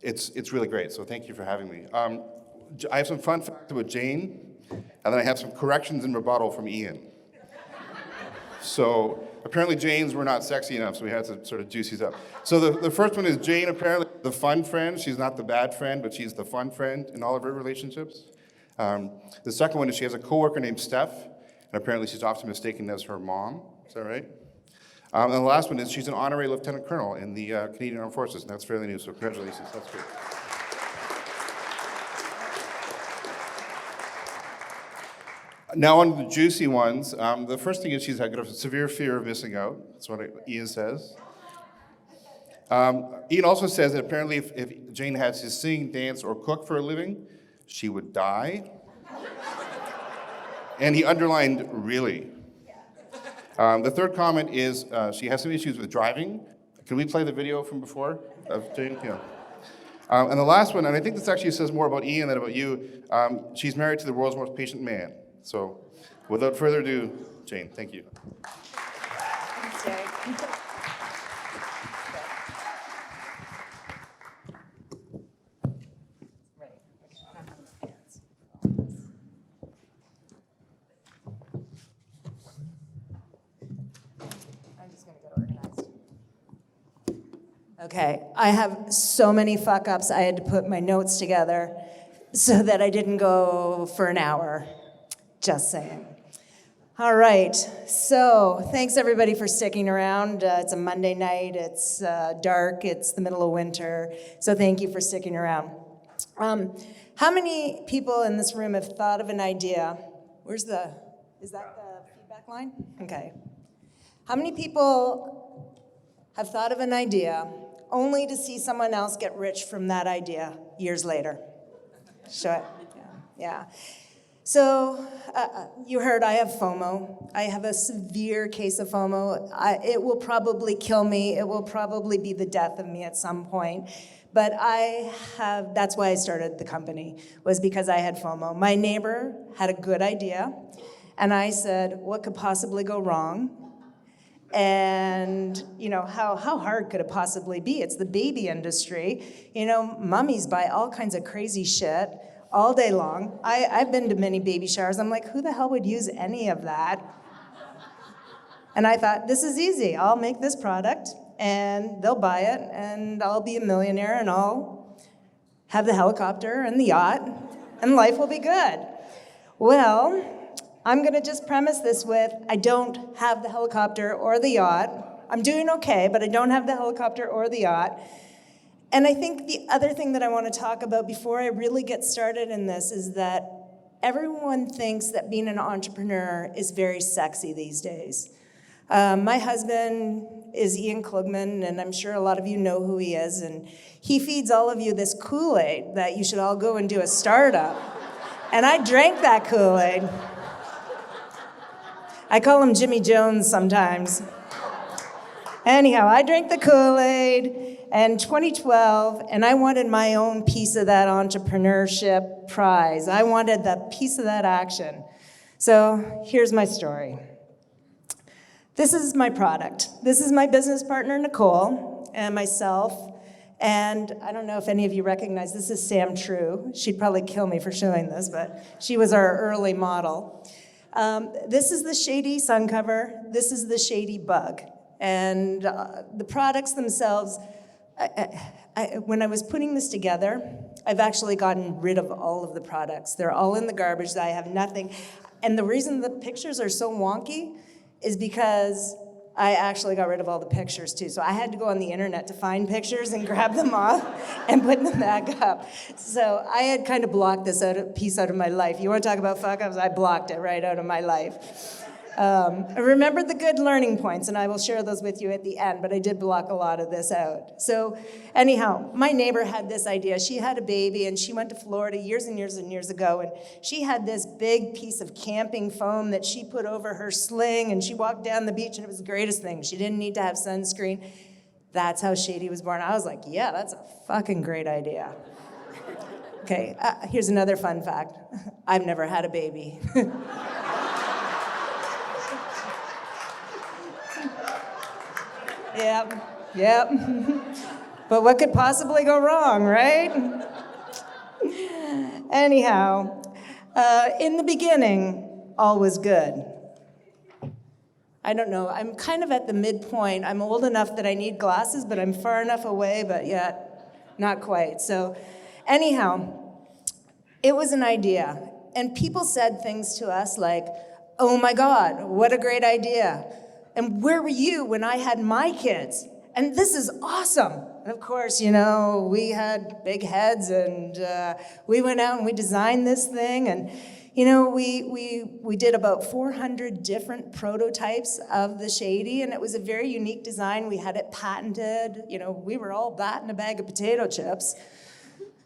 It's really great, so thank you for having me. I have some fun facts about Jane, and then I have some corrections and rebuttal from Ian. So apparently Janes were not sexy enough, so we had to sort of juice these up. So the first one is Jane, apparently the fun friend. She's not the bad friend, but she's the fun friend in all of her relationships. The second one is she has a coworker named Steph, and apparently she's often mistaken as her mom. Is that right? And the last one is she's an honorary lieutenant colonel in the Canadian Armed Forces, and that's fairly new, so congratulations, that's great. Now on to the juicy ones. The first thing is she's got a severe fear of missing out. That's what Ian says. Ian also says that apparently if Jane had to sing, dance, or cook for a living, she would die. And he underlined, really. The third comment is she has some issues with driving. Can we play the video from before of Jane? Yeah. And the last one, and I think this actually says more about Ian than about you, she's married to the world's most patient man. So without further ado, Jane, thank you. Thanks, Jay. Okay, I have so many fuck-ups, I had to put my notes together so that I didn't go for an hour. Just saying. All right, so thanks everybody for sticking around. It's a Monday night, it's dark, it's the middle of winter, so thank you for sticking around. How many people in this room have thought of an idea? Is that the feedback line? Okay. How many people have thought of an idea only to see someone else get rich from that idea years later? Show it. Yeah. So you heard I have FOMO. I have a severe case of FOMO. It will probably kill me. It will probably be the death of me at some point. But that's why I started the company, was because I had FOMO. My neighbor had a good idea, and I said, what could possibly go wrong? And, how hard could it possibly be? It's the baby industry. Mummies buy all kinds of crazy shit all day long. I've been to many baby showers. I'm like, who the hell would use any of that? And I thought, this is easy. I'll make this product, and they'll buy it, and I'll be a millionaire, and I'll have the helicopter and the yacht, and life will be good. Well, I'm gonna just premise this with, I don't have the helicopter or the yacht. I'm doing okay, but I don't have the helicopter or the yacht. And I think the other thing that I want to talk about before I really get started in this is that everyone thinks that being an entrepreneur is very sexy these days. My husband is Ian Klugman, and I'm sure a lot of you know who he is, and he feeds all of you this Kool-Aid that you should all go and do a startup. And I drank that Kool-Aid. I call him Jimmy Jones sometimes. Anyhow, I drank the Kool-Aid in 2012, and I wanted my own piece of that entrepreneurship prize. I wanted that piece of that action. So here's my story. This is my product. This is my business partner, Nicole, and myself. And I don't know if any of you recognize, this is Sam True. She'd probably kill me for showing this, but she was our early model. This is the Shady sun cover. This is the Shady bug. And the products themselves, when I was putting this together, I've actually gotten rid of all of the products. They're all in the garbage. I have nothing. And the reason the pictures are so wonky is because I actually got rid of all the pictures too. So I had to go on the internet to find pictures and grab them off and put them back up. So I had kind of blocked this piece out of my life. You want to talk about fuck-ups? I blocked it right out of my life. I remembered the good learning points, and I will share those with you at the end, but I did block a lot of this out. So anyhow, my neighbor had this idea. She had a baby, and she went to Florida years and years and years ago, and she had this big piece of camping foam that she put over her sling, and she walked down the beach, and it was the greatest thing. She didn't need to have sunscreen. That's how Shady was born. I was like, yeah, that's a fucking great idea. Okay, here's another fun fact. I've never had a baby. Yep. But what could possibly go wrong, right? Anyhow, in the beginning, all was good. I don't know, I'm kind of at the midpoint. I'm old enough that I need glasses, but I'm far enough away, but yet not quite. So anyhow, it was an idea. And people said things to us like, oh my God, what a great idea. And where were you when I had my kids? And this is awesome. And of course, you know, we had big heads and we went out and we designed this thing. And, you know, we did about 400 different prototypes of the Shady, and it was a very unique design. We had it patented. You know, we were all that in a bag of potato chips.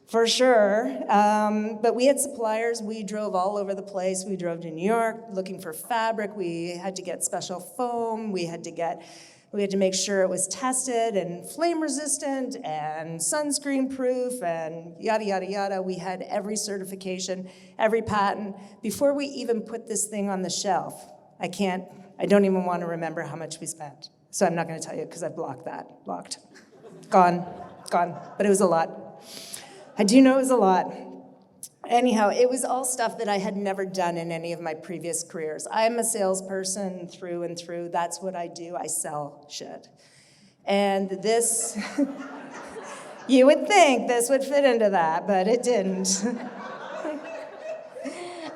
For sure, but we had suppliers. We drove all over the place. We drove to New York looking for fabric. We had to get special foam. We had to make sure it was tested and flame resistant and sunscreen proof and yada, yada, yada. We had every certification, every patent before we even put this thing on the shelf. I don't even want to remember how much we spent. So I'm not going to tell you because I blocked. Gone, but it was a lot. I do know it was a lot. Anyhow, it was all stuff that I had never done in any of my previous careers. I'm a salesperson through and through. That's what I do. I sell shit. And this, you would think this would fit into that, but it didn't.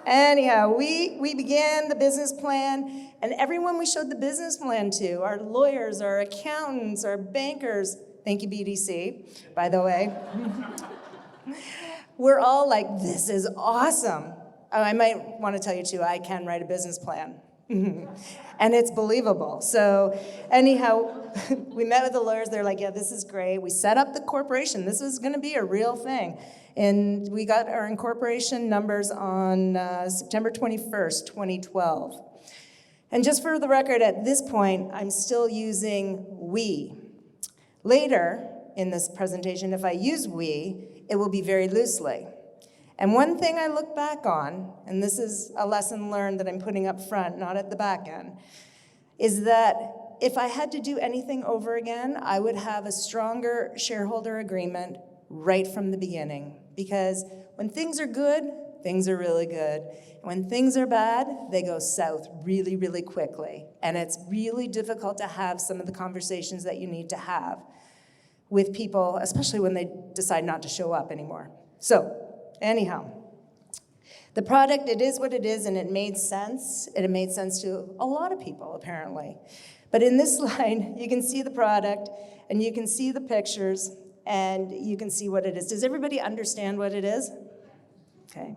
Anyhow, we began the business plan, and everyone we showed the business plan to, our lawyers, our accountants, our bankers, thank you, BDC, by the way. We're all like, this is awesome. Oh, I might want to tell you too, I can write a business plan. And it's believable. So anyhow, we met with the lawyers. They're like, yeah, this is great. We set up the corporation. This was going to be a real thing. And we got our incorporation numbers on September 21st, 2012. And just for the record, at this point, I'm still using we. Later in this presentation, if I use we, it will be very loosely. And one thing I look back on, and this is a lesson learned that I'm putting up front, not at the back end, is that if I had to do anything over again, I would have a stronger shareholder agreement right from the beginning. Because when things are good, things are really good. And when things are bad, they go south really, really quickly. And it's really difficult to have some of the conversations that you need to have with people, especially when they decide not to show up anymore. So, anyhow, the product, it is what it is, and it made sense. And it made sense to a lot of people, apparently. But in this slide, you can see the product, and you can see the pictures, and you can see what it is. Does everybody understand what it is? Okay.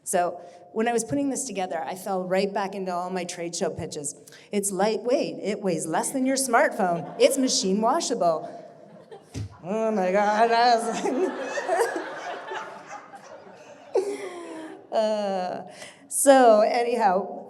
So when I was putting this together, I fell right back into all my trade show pitches. It's lightweight. It weighs less than your smartphone. It's machine washable. Oh my God, I was like... So anyhow,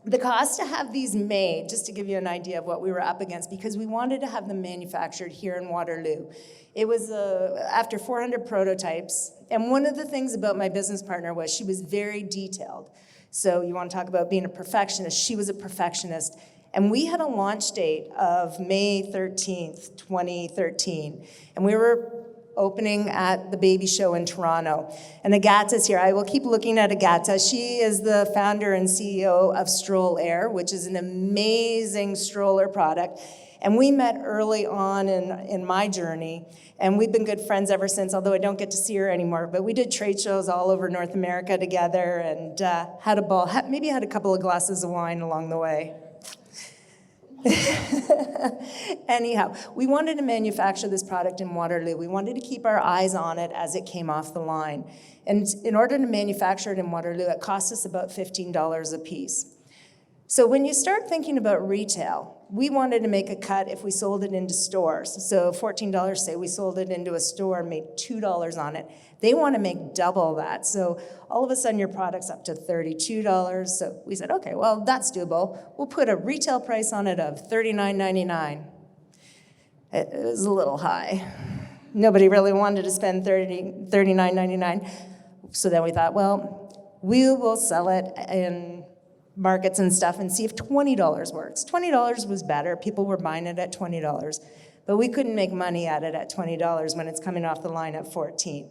the cost to have these made, just to give you an idea of what we were up against, because we wanted to have them manufactured here in Waterloo. It was after 400 prototypes, and one of the things about my business partner was she was very detailed. So you want to talk about being a perfectionist, she was a perfectionist. And we had a launch date of May 13th, 2013. And we were opening at the baby show in Toronto. And Agata's here. I will keep looking at Agata. She is the founder and CEO of Stroll Air, which is an amazing stroller product. And we met early on in my journey. And we've been good friends ever since, although I don't get to see her anymore. But we did trade shows all over North America together and had a ball. Maybe had a couple of glasses of wine along the way. Anyhow, we wanted to manufacture this product in Waterloo. We wanted to keep our eyes on it as it came off the line. And in order to manufacture it in Waterloo, it cost us about $15 a piece. So when you start thinking about retail, we wanted to make a cut if we sold it into stores. So $14, say we sold it into a store and made $2 on it. They want to make double that. So all of a sudden your product's up to $32. So we said, okay, well, that's doable. We'll put a retail price on it of $39.99. It was a little high. Nobody really wanted to spend $39.99. So then we thought, well, we will sell it in markets and stuff and see if $20 works. $20 was better. People were buying it at $20. But we couldn't make money at it at $20 when it's coming off the line at $14.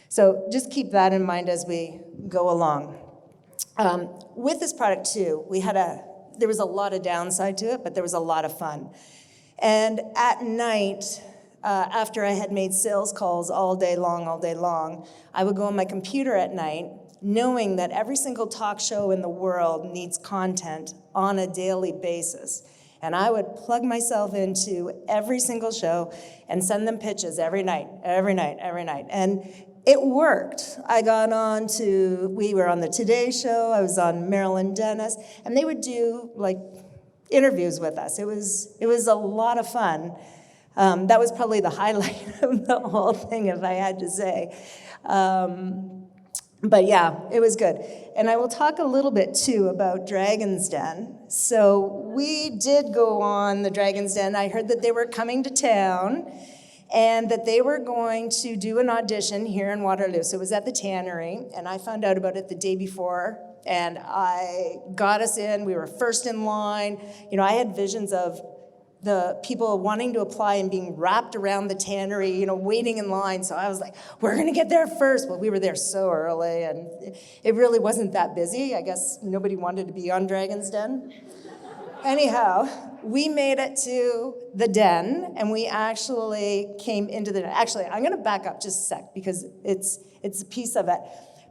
So just keep that in mind as we go along. With this product too, there was a lot of downside to it, but there was a lot of fun. And at night, after I had made sales calls all day long, I would go on my computer at night, knowing that every single talk show in the world needs content on a daily basis. And I would plug myself into every single show and send them pitches every night. And it worked. I got on we were on the Today Show, I was on Marilyn Dennis, and they would do like interviews with us. It was a lot of fun. That was probably the highlight of the whole thing, if I had to say. But yeah, it was good. And I will talk a little bit too about Dragon's Den. So we did go on the Dragon's Den. I heard that they were coming to town and that they were going to do an audition here in Waterloo. So it was at the Tannery, and I found out about it the day before, and I got us in. We were first in line. You know, I had visions of the people wanting to apply and being wrapped around the Tannery, you know, waiting in line. So I was like, we're gonna get there first. Well, we were there so early, and it really wasn't that busy. I guess nobody wanted to be on Dragon's Den. Anyhow, we made it to the den, and we actually came into the den. Actually, I'm gonna back up just a sec, because it's a piece of it.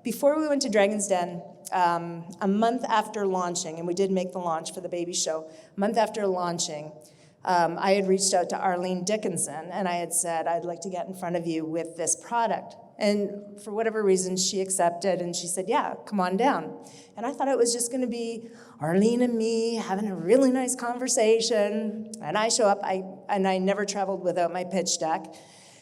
Before we went to Dragon's Den, a month after launching, and we did make the launch for the baby show, a month after launching, I had reached out to Arlene Dickinson, and I had said, I'd like to get in front of you with this product. And for whatever reason, she accepted, and she said, yeah, come on down. And I thought it was just gonna be Arlene and me having a really nice conversation. And I show up, and I never traveled without my pitch deck.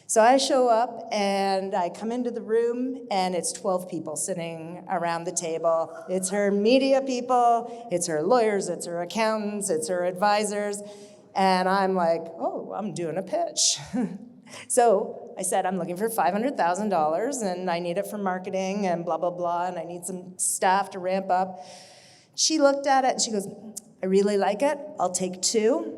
So I show up, and I come into the room, and it's 12 people sitting around the table. It's her media people, it's her lawyers, it's her accountants, it's her advisors. And I'm like, oh, I'm doing a pitch. So I said, I'm looking for $500,000, and I need it for marketing and blah, blah, blah, and I need some staff to ramp up. She looked at it, and she goes, I really like it. I'll take 2,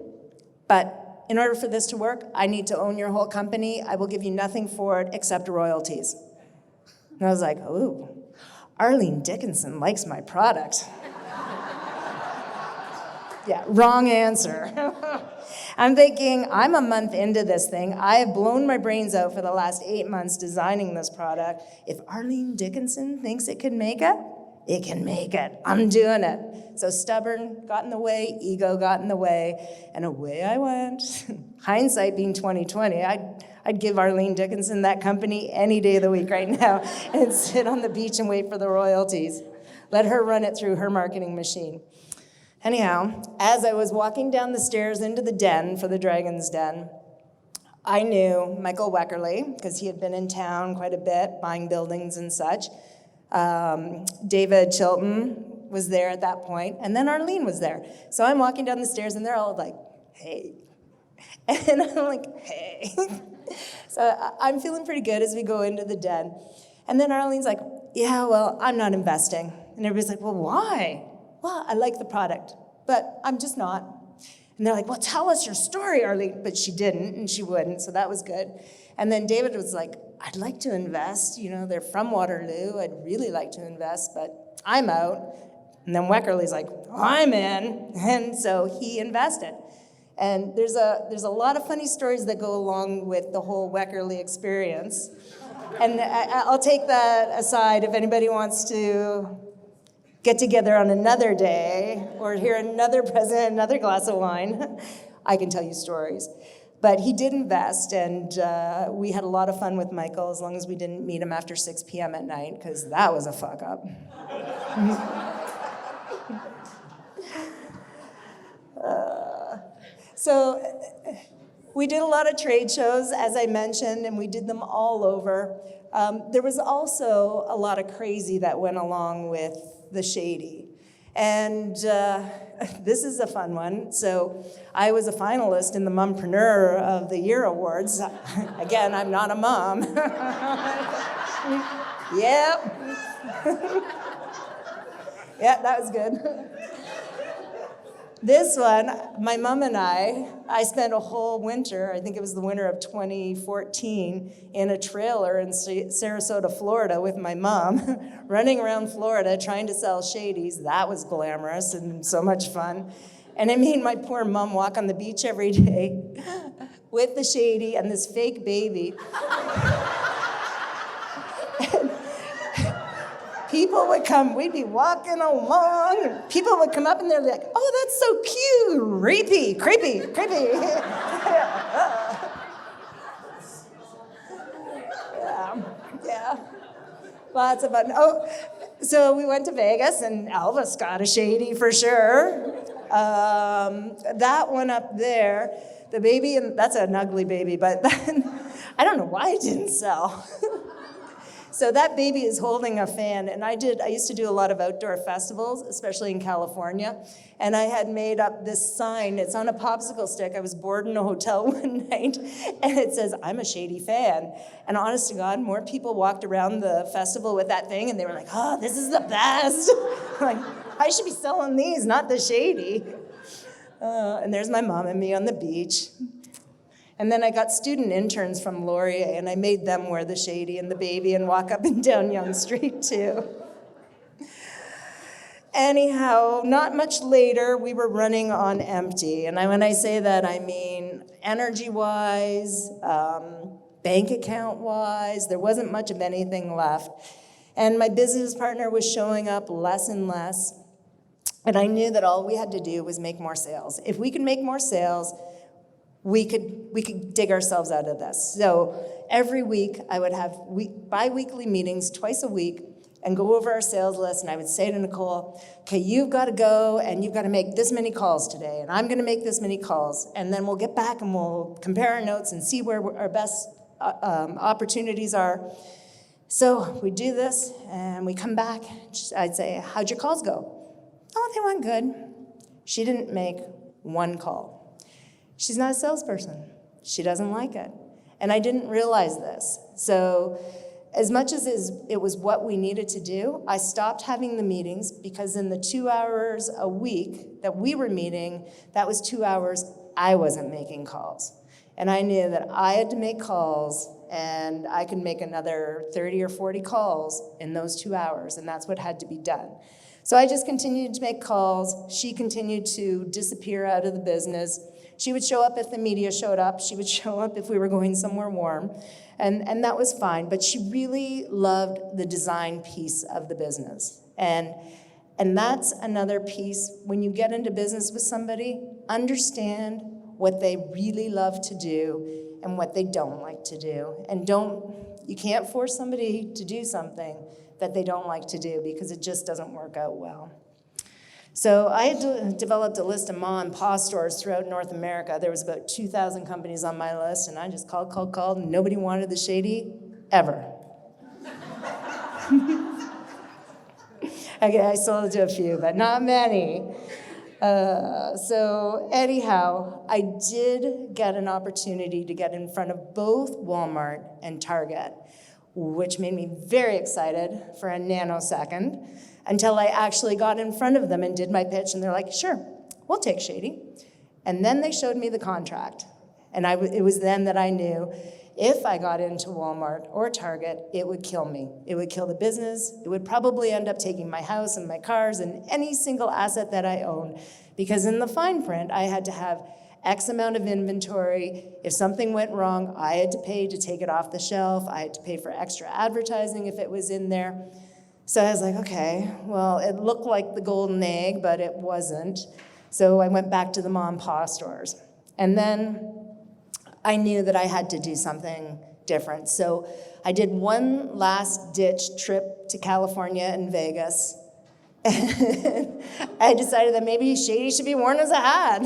but in order for this to work, I need to own your whole company. I will give you nothing for it except royalties. And I was like, ooh, Arlene Dickinson likes my product. Yeah, wrong answer. I'm thinking, I'm a month into this thing. I have blown my brains out for the last 8 months designing this product. If Arlene Dickinson thinks it can make it. I'm doing it. So stubborn got in the way, ego got in the way, and away I went. Hindsight being 2020, I'd give Arlene Dickinson that company any day of the week right now and sit on the beach and wait for the royalties. Let her run it through her marketing machine. Anyhow, as I was walking down the stairs into the den for the Dragon's Den, I knew Michael Weckerly, because he had been in town quite a bit, buying buildings and such. David Chilton was there at that point, and then Arlene was there. So I'm walking down the stairs, and they're all like, hey. And I'm like, hey. So I'm feeling pretty good as we go into the den. And then Arlene's like, yeah, well, I'm not investing. And everybody's like, well, why? Well, I like the product, but I'm just not. And they're like, well, tell us your story, Arlene. But she didn't, and she wouldn't, so that was good. And then David was like, I'd like to invest. You know, they're from Waterloo. I'd really like to invest, but I'm out. And then Weckerly's like, I'm in. And so he invested. And there's a lot of funny stories that go along with the whole Weckerly experience. And I'll take that aside if anybody wants to get together on another day or hear another president, another glass of wine. I can tell you stories. But he did invest, and we had a lot of fun with Michael as long as we didn't meet him after 6 p.m. at night, because that was a fuck up. So we did a lot of trade shows, as I mentioned, and we did them all over. There was also a lot of crazy that went along with the shady. And this is a fun one. So I was a finalist in the Preneur of the Year Awards. Again, I'm not a mom. Yep. Yeah, that was good. This one, my mom and I spent a whole winter, I think it was the winter of 2014, in a trailer in Sarasota, Florida with my mom, running around Florida trying to sell shadies. That was glamorous and so much fun. And I made my poor mom walk on the beach every day with the shady and this fake baby. People would come, we'd be walking along, and people would come up and they're like, oh, that's so cute, creepy. Yeah. Lots of fun. Oh, so we went to Vegas and Elvis got a shady for sure. That one up there, the baby, and that's an ugly baby, but I don't know why it didn't sell. So that baby is holding a fan, and I used to do a lot of outdoor festivals, especially in California, and I had made up this sign. It's on a popsicle stick. I was bored in a hotel one night, and it says, I'm a shady fan. And honest to God, more people walked around the festival with that thing, and they were like, oh, this is the best. Like, I should be selling these, not the shady. And there's my mom and me on the beach. And then I got student interns from Laurier, and I made them wear the shady and the baby and walk up and down Yonge Street, too. Anyhow, not much later, we were running on empty. And when I say that, I mean energy-wise, bank account-wise, there wasn't much of anything left. And my business partner was showing up less and less. And I knew that all we had to do was make more sales. If we could make more sales, we could dig ourselves out of this. So every week, I would have bi-weekly meetings twice a week and go over our sales list, and I would say to Nicole, okay, you've got to go and you've got to make this many calls today, and I'm going to make this many calls, and then we'll get back and we'll compare our notes and see where our best opportunities are. So we do this, and we come back. I'd say, how'd your calls go? Oh, they went good. She didn't make one call. She's not a salesperson. She doesn't like it. And I didn't realize this. So as much as it was what we needed to do, I stopped having the meetings because in the 2 hours a week that we were meeting, that was 2 hours I wasn't making calls. And I knew that I had to make calls, and I could make another 30 or 40 calls in those 2 hours, and that's what had to be done. So I just continued to make calls. She continued to disappear out of the business. She would show up if the media showed up. She would show up if we were going somewhere warm. And that was fine. But she really loved the design piece of the business. And that's another piece. When you get into business with somebody, understand what they really love to do and what they don't like to do. And you can't force somebody to do something that they don't like to do because it just doesn't work out well. So I had developed a list of ma and pa stores throughout North America. There was about 2,000 companies on my list, and I just called, and nobody wanted the shady, ever. Okay, I sold it to a few, but not many. So anyhow, I did get an opportunity to get in front of both Walmart and Target, which made me very excited for a nanosecond, until I actually got in front of them and did my pitch, and they're like, sure, we'll take shady. And then they showed me the contract. And it was then that I knew if I got into Walmart or Target, it would kill me. It would kill the business. It would probably end up taking my house and my cars and any single asset that I owned. Because in the fine print, I had to have X amount of inventory. If something went wrong, I had to pay to take it off the shelf. I had to pay for extra advertising if it was in there. So I was like, okay, well, it looked like the golden egg, but it wasn't. So I went back to the mom and pa stores. And then I knew that I had to do something different. So I did one last ditch trip to California and Vegas. And I decided that maybe shady should be worn as a hat.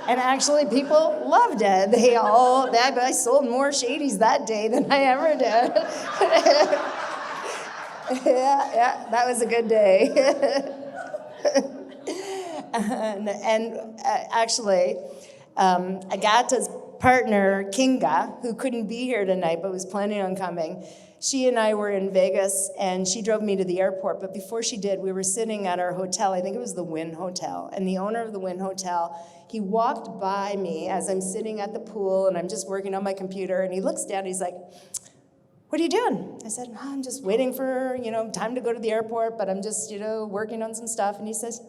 And actually, people loved it. I sold more shadies that day than I ever did. Yeah, that was a good day. Actually, Agata's partner, Kinga, who couldn't be here tonight but was planning on coming, She and I were in Vegas, and she drove me to the airport. But before she did, we were sitting at our hotel. I think it was the Wynn Hotel. And the owner of the Wynn Hotel, he walked by me as I'm sitting at the pool, and I'm just working on my computer. And he looks down, and he's like, "What are you doing?" I said, "I'm just waiting for, time to go to the airport, but I'm just, working on some stuff." And he says,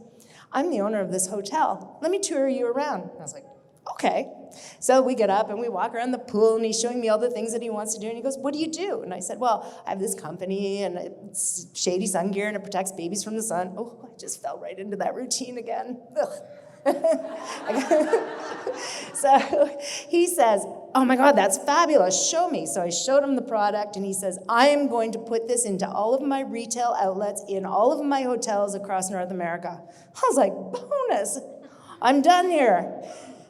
"I'm the owner of this hotel. Let me tour you around." And I was like, "Okay." So we get up and we walk around the pool, and he's showing me all the things that he wants to do. And he goes, "What do you do?" And I said, "Well, I have this company, and it's shady sun gear, and it protects babies from the sun." Oh, I just fell right into that routine again. Ugh. So he says, "Oh my God, that's fabulous. Show me." So I showed him the product, and he says, "I am going to put this into all of my retail outlets in all of my hotels across North America." I was like, bonus. I'm done here.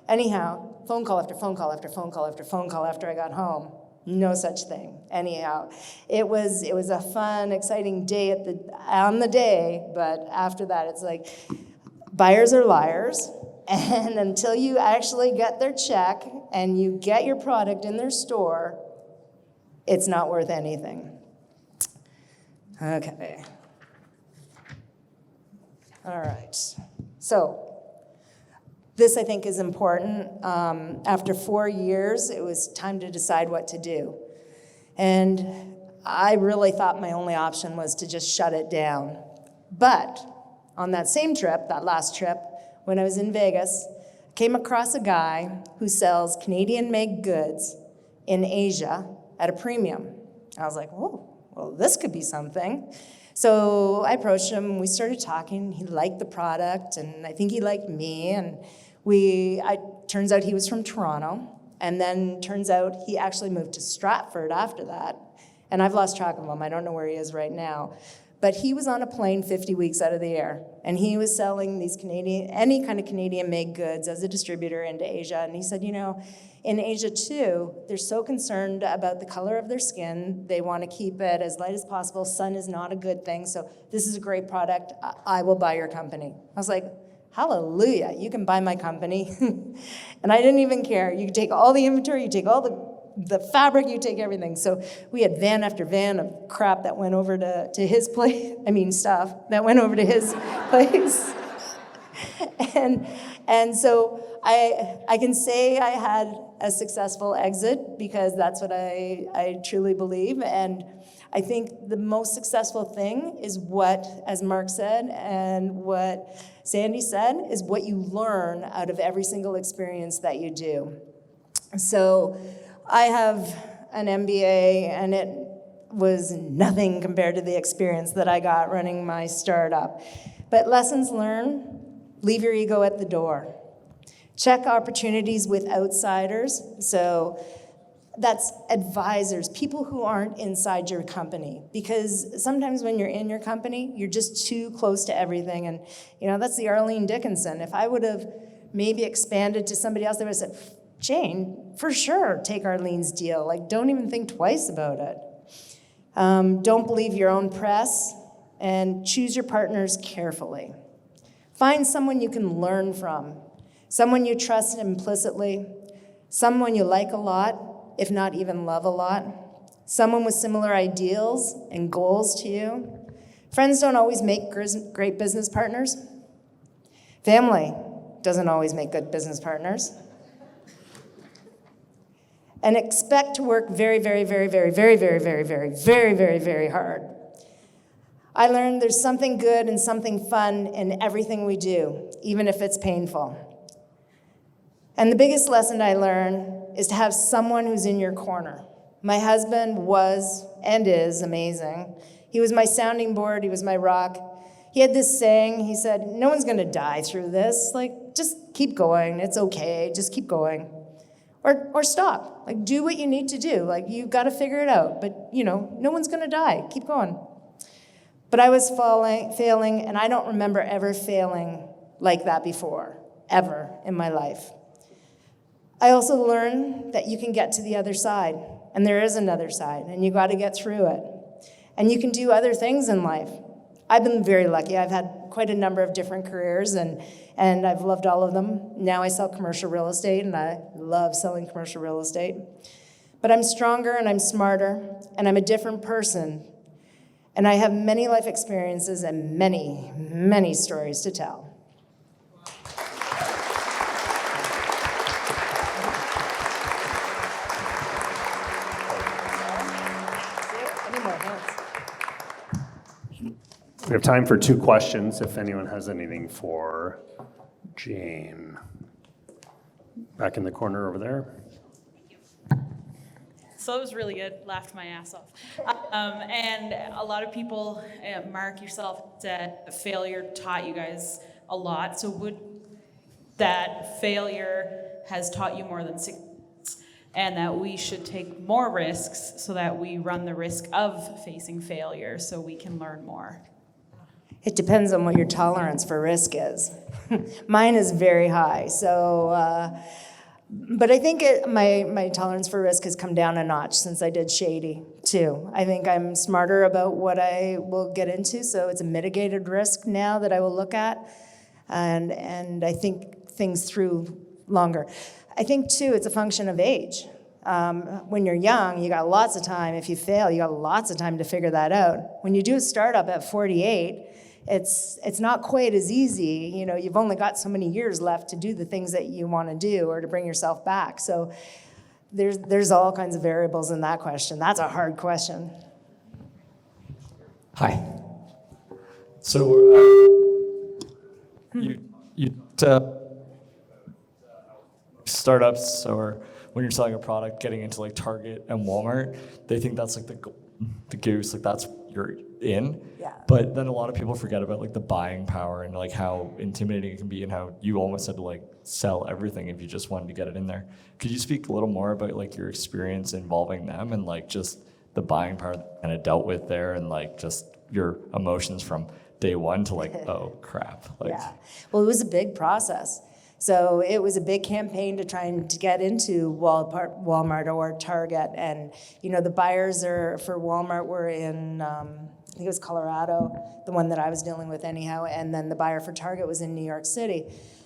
Anyhow, phone call after phone call after phone call after phone call after I got home. No such thing. Anyhow, it was a fun, exciting day on the day, but after that, it's like, buyers are liars, and until you actually get their check and you get your product in their store, it's not worth anything. Okay. All right. So this, I think, is important. After 4 years, it was time to decide what to do. And I really thought my only option was to just shut it down. But on that same trip, that last trip, when I was in Vegas, I came across a guy who sells Canadian-made goods in Asia at a premium. I was like, "Oh, well, this could be something." So I approached him, we started talking, he liked the product, and I think he liked me, and turns out he was from Toronto, and then turns out he actually moved to Stratford after that, and I've lost track of him, I don't know where he is right now. But he was on a plane 50 weeks out of the air, and he was selling these any kind of Canadian-made goods as a distributor into Asia. And he said, in Asia too, they're so concerned about the color of their skin. They want to keep it as light as possible. Sun is not a good thing, so this is a great product. I will buy your company. I was like, hallelujah, you can buy my company. And I didn't even care. You can take all the inventory, you take all the fabric, you take everything. So we had van after van of crap that went over to his place. Stuff that went over to his place. And so I can say I had a successful exit because that's what I truly believe. And I think the most successful thing is what, as Mark said, and what Sandy said, is what you learn out of every single experience that you do. So I have an MBA, and it was nothing compared to the experience that I got running my startup. But lessons learned, leave your ego at the door. Check opportunities with outsiders. So that's advisors, people who aren't inside your company. Because sometimes when you're in your company, you're just too close to everything. And that's the Arlene Dickinson. If I would have maybe expanded to somebody else, they would have said, "Jane, for sure, take Arlene's deal. Don't even think twice about it." Don't believe your own press, and choose your partners carefully. Find someone you can learn from, someone you trust implicitly, someone you like a lot, if not even love a lot, someone with similar ideals and goals to you. Friends don't always make great business partners. Family doesn't always make good business partners. And expect to work very, very, very, very, very, very, very, very, very, very, very hard. I learned there's something good and something fun in everything we do, even if it's painful. And the biggest lesson I learned is to have someone who's in your corner. My husband was and is amazing. He was my sounding board, he was my rock. He had this saying, he said, "No one's gonna die through this. Just keep going, it's okay, just keep going. Or stop, do what you need to do. You've gotta figure it out, but no one's gonna die, keep going." But I was failing, and I don't remember ever failing like that before, ever in my life. I also learned that you can get to the other side, and there is another side, and you gotta get through it. And you can do other things in life. I've been very lucky. I've had quite a number of different careers, and I've loved all of them. Now I sell commercial real estate, and I love selling commercial real estate. But I'm stronger and I'm smarter and I'm a different person. And I have many life experiences and many, many stories to tell. Any more hands? We have time for 2 questions if anyone has anything for Jane. Back in the corner over there. So it was really good, laughed my ass off. And a lot of people, Mark, yourself, said failure taught you guys a lot. So would that failure has taught you more than success, and that we should take more risks so that we run the risk of facing failure so we can learn more? It depends on what your tolerance for risk is. Mine is very high, so, but I think my tolerance for risk has come down a notch since I did Shady, too. I think I'm smarter about what I will get into, so it's a mitigated risk now that I will look at, and I think things through longer. I think, too, it's a function of age. When you're young, you got lots of time. If you fail, you got lots of time to figure that out. When you do a startup at 48, it's not quite as easy. You know, you've only got so many years left to do the things that you want to do or to bring yourself back. So there's all kinds of variables in that question. That's a hard question. Hi. So you startups, or when you're selling a product, getting into like Target and Walmart, they think that's like the goose, like that's you're in. Yeah. But then a lot of people forget about like the buying power and like how intimidating it can be and how you almost had to like sell everything if you just wanted to get it in there. Could you speak a little more about like your experience involving them and like just the buying power that kind of dealt with there and like just your emotions from day one to like, oh crap. Like, Yeah. Well, it was a big process. So it was a big campaign to try and to get into Walmart or Target. And, you know, the buyers for Walmart were in, I think it was Colorado, the one that I was dealing with anyhow. And then the buyer for Target was in New York City.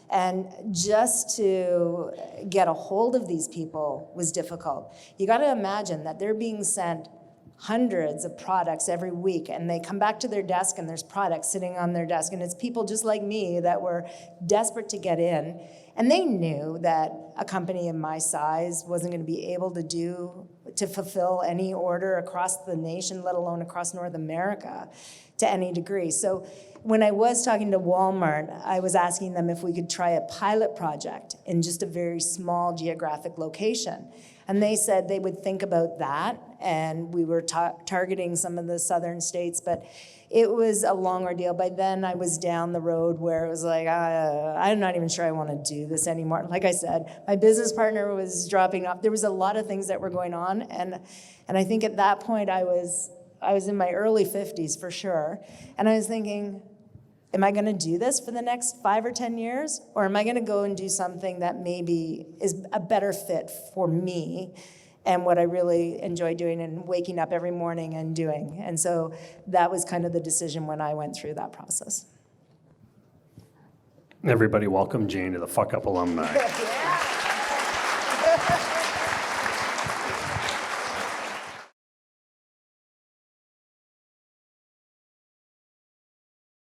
And just to get a hold of these people was difficult. You got to imagine that they're being sent hundreds of products every week, and they come back to their desk and there's products sitting on their desk, and it's people just like me that were desperate to get in, and they knew that a company of my size wasn't going to be able to fulfill any order across the nation, let alone across North America to any degree. So when I was talking to Walmart, I was asking them if we could try a pilot project in just a very small geographic location. And they said they would think about that, and we were targeting some of the southern states, but it was a long ordeal. By then, I was down the road where it was like, I'm not even sure I want to do this anymore. Like I said, my business partner was dropping off. There was a lot of things that were going on, and I think at that point, I was in my early 50s for sure, and I was thinking, am I going to do this for the next 5 or 10 years? Or am I going to go and do something that maybe is a better fit for me and what I really enjoy doing and waking up every morning and doing? And so that was kind of the decision when I went through that process. Everybody welcome Jane to the Fuck Up alumni. Yeah.